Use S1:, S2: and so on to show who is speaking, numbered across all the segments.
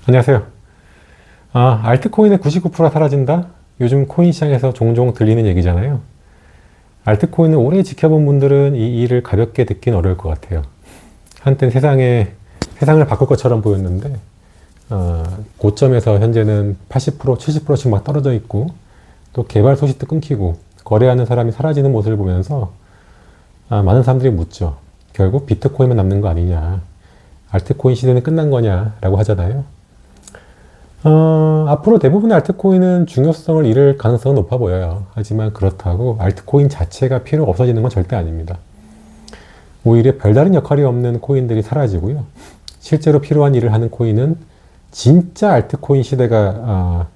S1: 안녕하세요. 알트코인의 99%가 사라진다? 요즘 코인 시장에서 종종 들리는 얘기잖아요. 알트코인을 오래 지켜본 분들은 이 일을 가볍게 듣긴 어려울 것 같아요. 한때 세상을 바꿀 것처럼 보였는데, 고점에서 현재는 80%, 70%씩 막 떨어져 있고, 또 개발 소식도 끊기고, 거래하는 사람이 사라지는 모습을 보면서, 많은 사람들이 묻죠. 결국 비트코인만 남는 거 아니냐. 알트코인 시대는 끝난 거냐? 라고 하잖아요. 앞으로 대부분의 알트코인은 중요성을 잃을 가능성은 높아 보여요. 하지만 그렇다고 알트코인 자체가 필요가 없어지는 건 절대 아닙니다. 오히려 별다른 역할이 없는 코인들이 사라지고요. 실제로 필요한 일을 하는 코인은 진짜 알트코인 시대가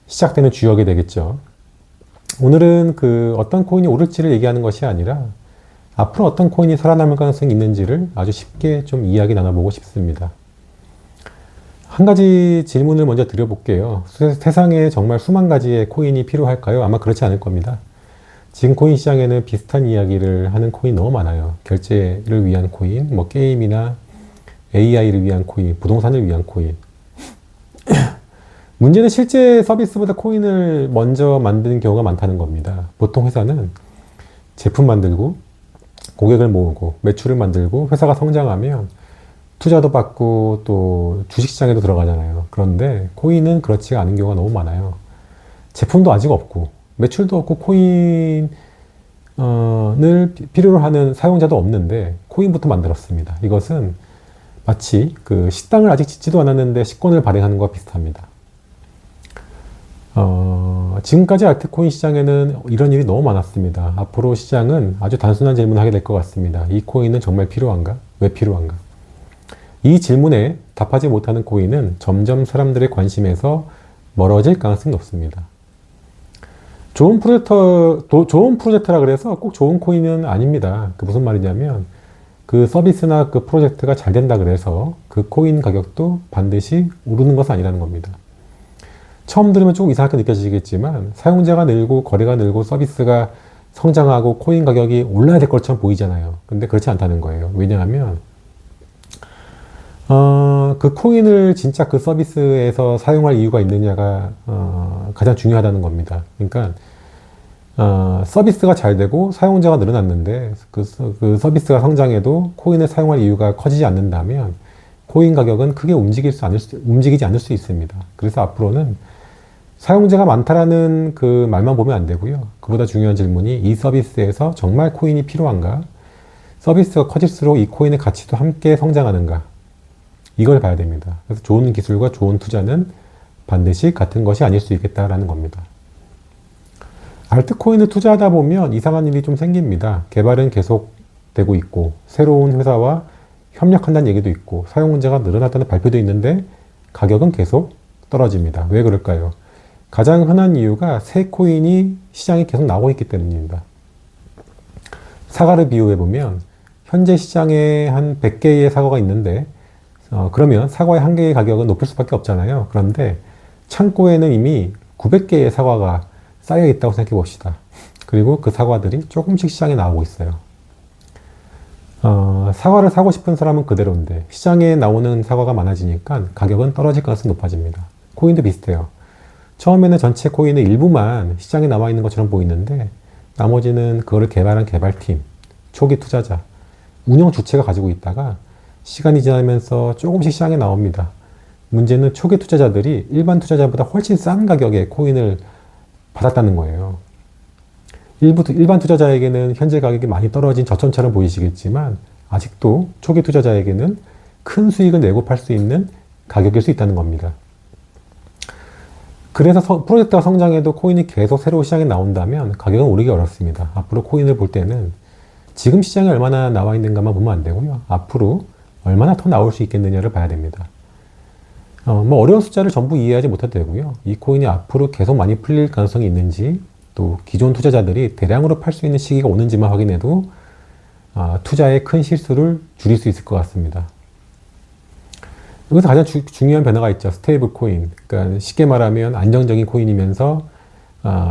S1: 시작되는 주역이 되겠죠. 오늘은 어떤 코인이 오를지를 얘기하는 것이 아니라 앞으로 어떤 코인이 살아남을 가능성이 있는지를 아주 쉽게 좀 이야기 나눠보고 싶습니다. 한 가지 질문을 먼저 드려볼게요. 세상에 정말 수만 가지의 코인이 필요할까요? 아마 그렇지 않을 겁니다. 지금 코인 시장에는 비슷한 이야기를 하는 코인 너무 많아요. 결제를 위한 코인, 뭐 게임이나 AI를 위한 코인, 부동산을 위한 코인. 문제는 실제 서비스보다 코인을 먼저 만드는 경우가 많다는 겁니다. 보통 회사는 제품 만들고, 고객을 모으고, 매출을 만들고, 회사가 성장하면 투자도 받고 또 주식시장에도 들어가잖아요. 그런데 코인은 그렇지가 않은 경우가 너무 많아요. 제품도 아직 없고 매출도 없고 코인을 필요로 하는 사용자도 없는데 코인부터 만들었습니다. 이것은 마치 식당을 아직 짓지도 않았는데 식권을 발행하는 것과 비슷합니다. 지금까지 알트코인 시장에는 이런 일이 너무 많았습니다. 앞으로 시장은 아주 단순한 질문을 하게 될 것 같습니다. 이 코인은 정말 필요한가? 왜 필요한가? 이 질문에 답하지 못하는 코인은 점점 사람들의 관심에서 멀어질 가능성이 높습니다. 좋은 프로젝트라 그래서 꼭 좋은 코인은 아닙니다. 무슨 말이냐면 그 서비스나 그 프로젝트가 잘 된다 그래서 그 코인 가격도 반드시 오르는 것은 아니라는 겁니다. 처음 들으면 조금 이상하게 느껴지겠지만 사용자가 늘고 거래가 늘고 서비스가 성장하고 코인 가격이 올라야 될 것처럼 보이잖아요. 근데 그렇지 않다는 거예요. 왜냐하면 그 코인을 진짜 그 서비스에서 사용할 이유가 있느냐가 가장 중요하다는 겁니다. 그러니까 서비스가 잘 되고 사용자가 늘어났는데 그 서비스가 성장해도 코인을 사용할 이유가 커지지 않는다면 코인 가격은 크게 움직이지 않을 수 있습니다. 그래서 앞으로는 사용자가 많다라는 그 말만 보면 안 되고요. 그보다 중요한 질문이 이 서비스에서 정말 코인이 필요한가? 서비스가 커질수록 이 코인의 가치도 함께 성장하는가? 이걸 봐야 됩니다. 그래서 좋은 기술과 좋은 투자는 반드시 같은 것이 아닐 수 있겠다라는 겁니다. 알트코인을 투자하다 보면 이상한 일이 좀 생깁니다. 개발은 계속 되고 있고 새로운 회사와 협력한다는 얘기도 있고 사용자가 늘어났다는 발표도 있는데 가격은 계속 떨어집니다. 왜 그럴까요? 가장 흔한 이유가 새 코인이 시장에 계속 나오고 있기 때문입니다. 사과를 비유해보면 현재 시장에 한 100개의 사과가 있는데 그러면 사과의 한 개의 가격은 높을 수밖에 없잖아요. 그런데 창고에는 이미 900개의 사과가 쌓여 있다고 생각해 봅시다. 그리고 그 사과들이 조금씩 시장에 나오고 있어요. 사과를 사고 싶은 사람은 그대로인데 시장에 나오는 사과가 많아지니까 가격은 떨어질 가능성이 높아집니다. 코인도 비슷해요. 처음에는 전체 코인의 일부만 시장에 나와 있는 것처럼 보이는데 나머지는 그거를 개발한 개발팀, 초기 투자자, 운영 주체가 가지고 있다가 시간이 지나면서 조금씩 시장에 나옵니다. 문제는 초기 투자자들이 일반 투자자보다 훨씬 싼 가격에 코인을 받았다는 거예요. 일반 투자자에게는 현재 가격이 많이 떨어진 저점처럼 보이시겠지만 아직도 초기 투자자에게는 큰 수익을 내고 팔 수 있는 가격일 수 있다는 겁니다. 그래서 프로젝트가 성장해도 코인이 계속 새로 시장에 나온다면 가격은 오르기 어렵습니다. 앞으로 코인을 볼 때는 지금 시장에 얼마나 나와 있는가만 보면 안 되고요. 앞으로 얼마나 더 나올 수 있겠느냐를 봐야 됩니다. 어려운 숫자를 전부 이해하지 못해도 되고요. 이 코인이 앞으로 계속 많이 풀릴 가능성이 있는지 또 기존 투자자들이 대량으로 팔 수 있는 시기가 오는지만 확인해도 투자의 큰 실수를 줄일 수 있을 것 같습니다. 여기서 가장 중요한 변화가 있죠. 스테이블 코인. 그러니까 쉽게 말하면 안정적인 코인이면서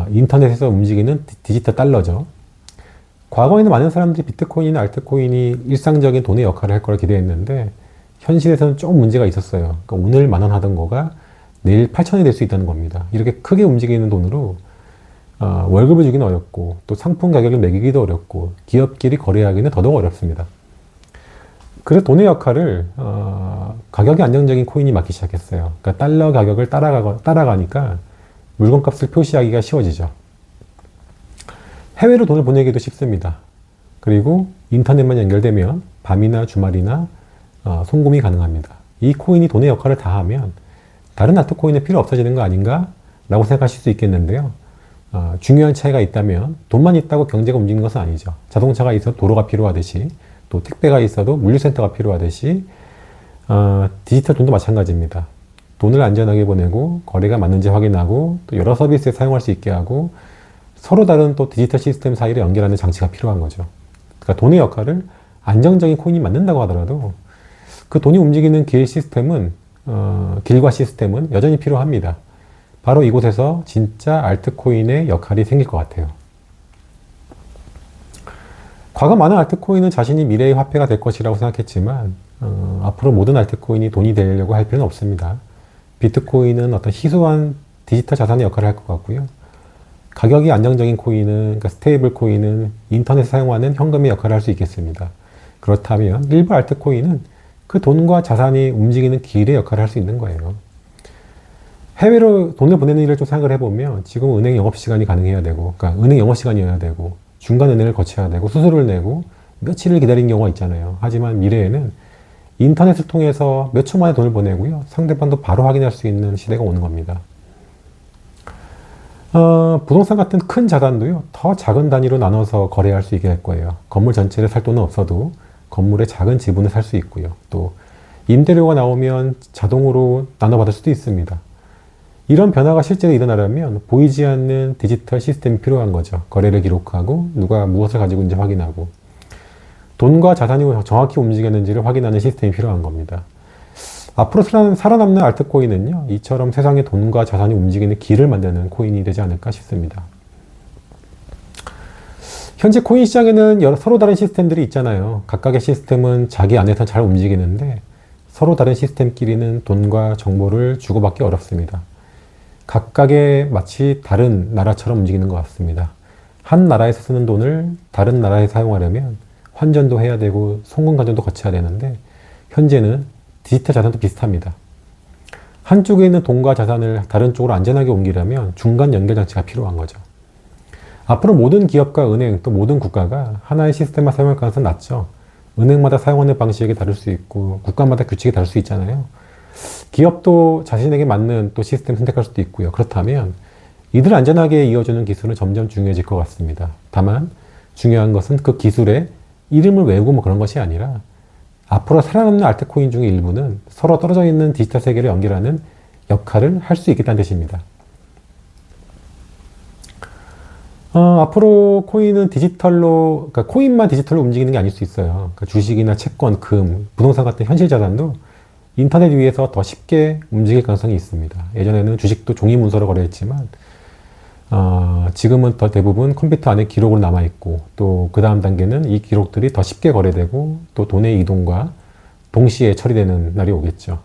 S1: 인터넷에서 움직이는 디지털 달러죠. 과거에는 많은 사람들이 비트코인이나 알트코인이 일상적인 돈의 역할을 할 거라 기대했는데 현실에서는 좀 문제가 있었어요. 그러니까 오늘 10,000원 하던 거가 내일 8,000원이 될 수 있다는 겁니다. 이렇게 크게 움직이는 돈으로 월급을 주기는 어렵고 또 상품 가격을 매기기도 어렵고 기업끼리 거래하기는 더더욱 어렵습니다. 그래서 돈의 역할을 가격이 안정적인 코인이 맡기 시작했어요. 그러니까 달러 가격을 따라가니까 물건값을 표시하기가 쉬워지죠. 해외로 돈을 보내기도 쉽습니다. 그리고 인터넷만 연결되면 밤이나 주말이나 송금이 가능합니다. 이 코인이 돈의 역할을 다하면 다른 알트코인은 필요 없어지는 거 아닌가? 라고 생각하실 수 있겠는데요. 중요한 차이가 있다면 돈만 있다고 경제가 움직이는 것은 아니죠. 자동차가 있어도 도로가 필요하듯이 또 택배가 있어도 물류센터가 필요하듯이 디지털 돈도 마찬가지입니다. 돈을 안전하게 보내고 거래가 맞는지 확인하고 또 여러 서비스에 사용할 수 있게 하고 서로 다른 또 디지털 시스템 사이를 연결하는 장치가 필요한 거죠. 그러니까 돈의 역할을 안정적인 코인이 맡는다고 하더라도 그 돈이 움직이는 길과 시스템은 여전히 필요합니다. 바로 이곳에서 진짜 알트코인의 역할이 생길 것 같아요. 과거 많은 알트코인은 자신이 미래의 화폐가 될 것이라고 생각했지만 앞으로 모든 알트코인이 돈이 되려고 할 필요는 없습니다. 비트코인은 어떤 희소한 디지털 자산의 역할을 할 것 같고요. 가격이 안정적인 코인은, 그러니까 스테이블 코인은 인터넷에 사용하는 현금의 역할을 할 수 있겠습니다. 그렇다면 일부 알트코인은 그 돈과 자산이 움직이는 길의 역할을 할 수 있는 거예요. 해외로 돈을 보내는 일을 좀 생각을 해보면 지금 은행 영업시간이 가능해야 되고, 그러니까 은행 영업시간이어야 되고, 중간 은행을 거쳐야 되고, 수수료를 내고, 며칠을 기다리는 경우가 있잖아요. 하지만 미래에는 인터넷을 통해서 몇 초 만에 돈을 보내고요. 상대방도 바로 확인할 수 있는 시대가 오는 겁니다. 부동산 같은 큰 자산도요, 더 작은 단위로 나눠서 거래할 수 있게 될 거예요. 건물 전체를 살 돈은 없어도 건물의 작은 지분을 살 수 있고요. 또 임대료가 나오면 자동으로 나눠받을 수도 있습니다. 이런 변화가 실제로 일어나려면 보이지 않는 디지털 시스템이 필요한 거죠. 거래를 기록하고 누가 무엇을 가지고 있는지 확인하고 돈과 자산이 정확히 움직였는지를 확인하는 시스템이 필요한 겁니다. 앞으로 살아남는 알트코인은요, 이처럼 세상의 돈과 자산이 움직이는 길을 만드는 코인이 되지 않을까 싶습니다. 현재 코인 시장에는 서로 다른 시스템들이 있잖아요. 각각의 시스템은 자기 안에서 잘 움직이는데 서로 다른 시스템끼리는 돈과 정보를 주고받기 어렵습니다. 각각의 마치 다른 나라처럼 움직이는 것 같습니다. 한 나라에서 쓰는 돈을 다른 나라에 사용하려면 환전도 해야 되고 송금관전도 거쳐야 되는데 현재는 디지털 자산도 비슷합니다. 한쪽에 있는 돈과 자산을 다른 쪽으로 안전하게 옮기려면 중간 연결 장치가 필요한 거죠. 앞으로 모든 기업과 은행 또 모든 국가가 하나의 시스템만 사용할 가능성은 낮죠. 은행마다 사용하는 방식이 다를 수 있고 국가마다 규칙이 다를 수 있잖아요. 기업도 자신에게 맞는 또 시스템 선택할 수도 있고요. 그렇다면 이들 안전하게 이어주는 기술은 점점 중요해질 것 같습니다. 다만 중요한 것은 그 기술의 이름을 외우고 뭐 그런 것이 아니라 앞으로 살아남는 알트코인 중의 일부는 서로 떨어져 있는 디지털 세계를 연결하는 역할을 할 수 있겠다는 뜻입니다. 앞으로 코인은 그러니까 코인만 디지털로 움직이는 게 아닐 수 있어요. 그러니까 주식이나 채권, 금, 부동산 같은 현실 자산도 인터넷 위에서 더 쉽게 움직일 가능성이 있습니다. 예전에는 주식도 종이 문서로 거래했지만 지금은 더 대부분 컴퓨터 안에 기록으로 남아있고 또 그 다음 단계는 이 기록들이 더 쉽게 거래되고 또 돈의 이동과 동시에 처리되는 날이 오겠죠.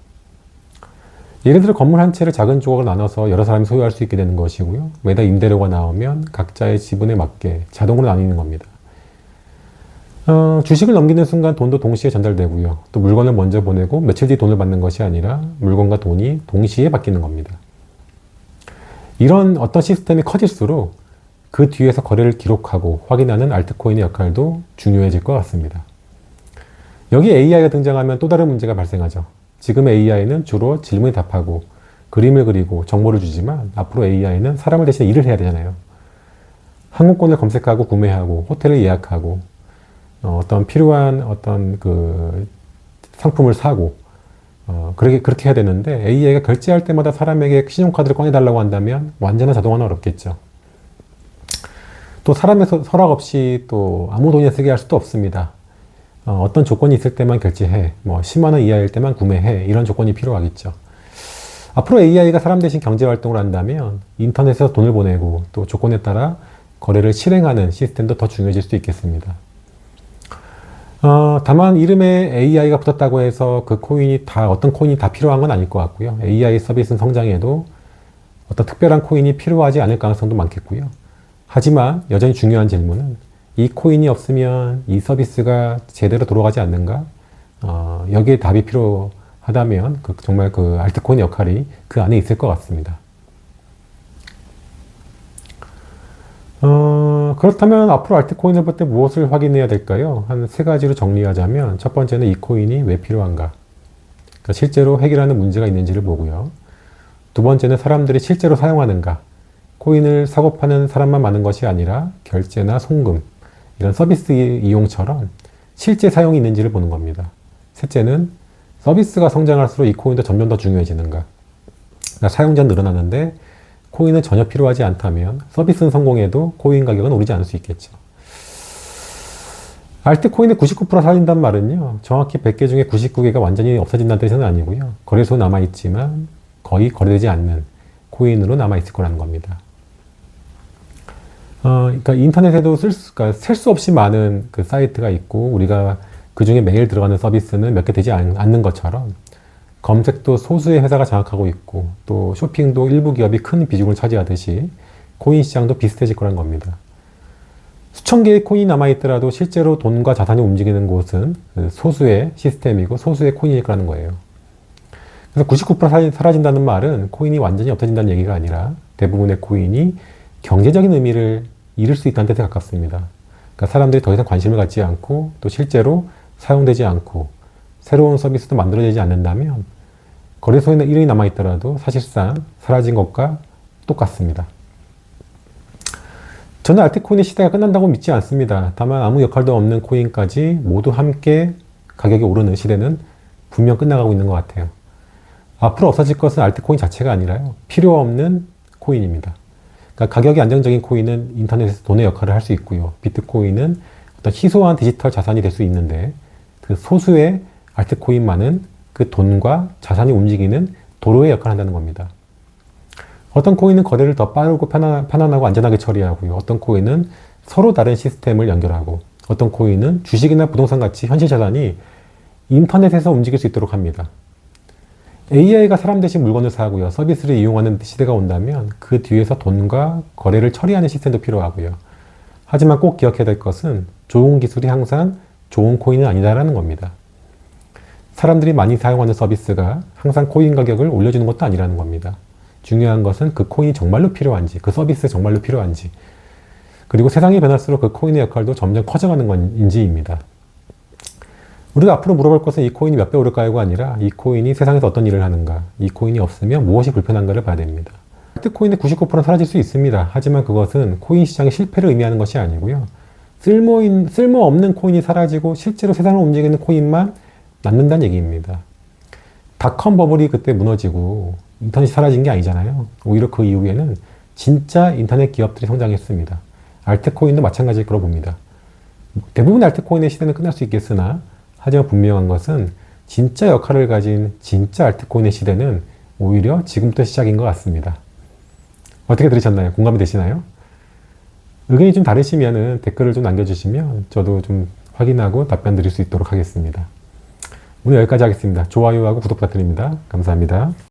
S1: 예를 들어 건물 한 채를 작은 조각으로 나눠서 여러 사람이 소유할 수 있게 되는 것이고요. 매달 임대료가 나오면 각자의 지분에 맞게 자동으로 나뉘는 겁니다. 주식을 넘기는 순간 돈도 동시에 전달되고요. 또 물건을 먼저 보내고 며칠 뒤 돈을 받는 것이 아니라 물건과 돈이 동시에 바뀌는 겁니다. 이런 어떤 시스템이 커질수록 그 뒤에서 거래를 기록하고 확인하는 알트코인의 역할도 중요해질 것 같습니다. 여기 AI가 등장하면 또 다른 문제가 발생하죠. 지금의 AI는 주로 질문에 답하고 그림을 그리고 정보를 주지만 앞으로 AI는 사람을 대신해 일을 해야 되잖아요. 항공권을 검색하고 구매하고 호텔을 예약하고 어떤 필요한 어떤 그 상품을 사고 그렇게 해야 되는데 AI가 결제할 때마다 사람에게 신용카드를 꺼내달라고 한다면 완전한 자동화는 어렵겠죠. 또 사람의 서락 없이 또 아무 돈이나 쓰게 할 수도 없습니다. 어떤 조건이 있을 때만 결제해, 10만 원 이하일 때만 구매해, 이런 조건이 필요하겠죠. 앞으로 AI가 사람 대신 경제활동을 한다면 인터넷에서 돈을 보내고 또 조건에 따라 거래를 실행하는 시스템도 더 중요해질 수 있겠습니다. 다만 이름에 AI가 붙었다고 해서 그 코인이 다, 어떤 코인이 다 필요한 건 아닐 것 같고요. AI 서비스는 성장해도 어떤 특별한 코인이 필요하지 않을 가능성도 많겠고요. 하지만 여전히 중요한 질문은 이 코인이 없으면 이 서비스가 제대로 돌아가지 않는가? 여기에 답이 필요하다면 정말 그 알트코인 역할이 그 안에 있을 것 같습니다. 그렇다면 앞으로 알트코인을 볼 때 무엇을 확인해야 될까요? 한 세 가지로 정리하자면 첫 번째는 이 코인이 왜 필요한가? 그러니까 실제로 해결하는 문제가 있는지를 보고요. 두 번째는 사람들이 실제로 사용하는가? 코인을 사고 파는 사람만 많은 것이 아니라 결제나 송금, 이런 서비스 이용처럼 실제 사용이 있는지를 보는 겁니다. 셋째는 서비스가 성장할수록 이 코인도 점점 더 중요해지는가? 그러니까 사용자는 늘어나는데 코인은 전혀 필요하지 않다면 서비스는 성공해도 코인 가격은 오르지 않을 수 있겠죠. 알트코인의 99% 사라진다는 말은요, 정확히 100개 중에 99개가 완전히 없어진다는 뜻은 아니고요. 거래소 남아있지만 거의 거래되지 않는 코인으로 남아있을 거라는 겁니다. 그러니까 인터넷에도 셀 수 없이 많은 그 사이트가 있고 우리가 그 중에 매일 들어가는 서비스는 몇 개 되지 않는 것처럼 검색도 소수의 회사가 장악하고 있고 또 쇼핑도 일부 기업이 큰 비중을 차지하듯이 코인 시장도 비슷해질 거란 겁니다. 수천 개의 코인이 남아있더라도 실제로 돈과 자산이 움직이는 곳은 그 소수의 시스템이고 소수의 코인일 거라는 거예요. 그래서 99% 사라진다는 말은 코인이 완전히 없어진다는 얘기가 아니라 대부분의 코인이 경제적인 의미를 잃을 수 있다는 뜻에 가깝습니다. 그러니까 사람들이 더 이상 관심을 갖지 않고 또 실제로 사용되지 않고 새로운 서비스도 만들어지지 않는다면 거래소에 이름이 남아있더라도 사실상 사라진 것과 똑같습니다. 저는 알트코인의 시대가 끝난다고 믿지 않습니다. 다만 아무 역할도 없는 코인까지 모두 함께 가격이 오르는 시대는 분명 끝나가고 있는 것 같아요. 앞으로 없어질 것은 알트코인 자체가 아니라요, 필요 없는 코인입니다. 그러니까 가격이 안정적인 코인은 인터넷에서 돈의 역할을 할 수 있고요. 비트코인은 어떤 희소한 디지털 자산이 될 수 있는데 그 소수의 알트코인만은 그 돈과 자산이 움직이는 도로의 역할을 한다는 겁니다. 어떤 코인은 거래를 더 빠르고 편안하고 안전하게 처리하고요. 어떤 코인은 서로 다른 시스템을 연결하고 어떤 코인은 주식이나 부동산 같이 현실 자산이 인터넷에서 움직일 수 있도록 합니다. AI가 사람 대신 물건을 사고요. 서비스를 이용하는 시대가 온다면 그 뒤에서 돈과 거래를 처리하는 시스템도 필요하고요. 하지만 꼭 기억해야 될 것은 좋은 기술이 항상 좋은 코인은 아니다라는 겁니다. 사람들이 많이 사용하는 서비스가 항상 코인 가격을 올려주는 것도 아니라는 겁니다. 중요한 것은 그 코인이 정말로 필요한지, 그 서비스 정말로 필요한지, 그리고 세상이 변할수록 그 코인의 역할도 점점 커져가는 건지입니다. 우리가 앞으로 물어볼 것은 이 코인이 몇 배 오를까요가 아니라 이 코인이 세상에서 어떤 일을 하는가, 이 코인이 없으면 무엇이 불편한가를 봐야 됩니다. 알트코인의 99%는 사라질 수 있습니다. 하지만 그것은 코인 시장의 실패를 의미하는 것이 아니고요. 쓸모없는 코인이 사라지고 실제로 세상을 움직이는 코인만 남는다는 얘기입니다. 닷컴 버블이 그때 무너지고 인터넷이 사라진 게 아니잖아요. 오히려 그 이후에는 진짜 인터넷 기업들이 성장했습니다. 알트코인도 마찬가지일 거로 봅니다. 대부분 알트코인의 시대는 끝날 수 있겠으나 하지만 분명한 것은 진짜 역할을 가진 진짜 알트코인의 시대는 오히려 지금부터 시작인 것 같습니다. 어떻게 들으셨나요? 공감이 되시나요? 의견이 좀 다르시면 댓글을 좀 남겨주시면 저도 좀 확인하고 답변 드릴 수 있도록 하겠습니다. 오늘 여기까지 하겠습니다. 좋아요하고 구독 부탁드립니다. 감사합니다.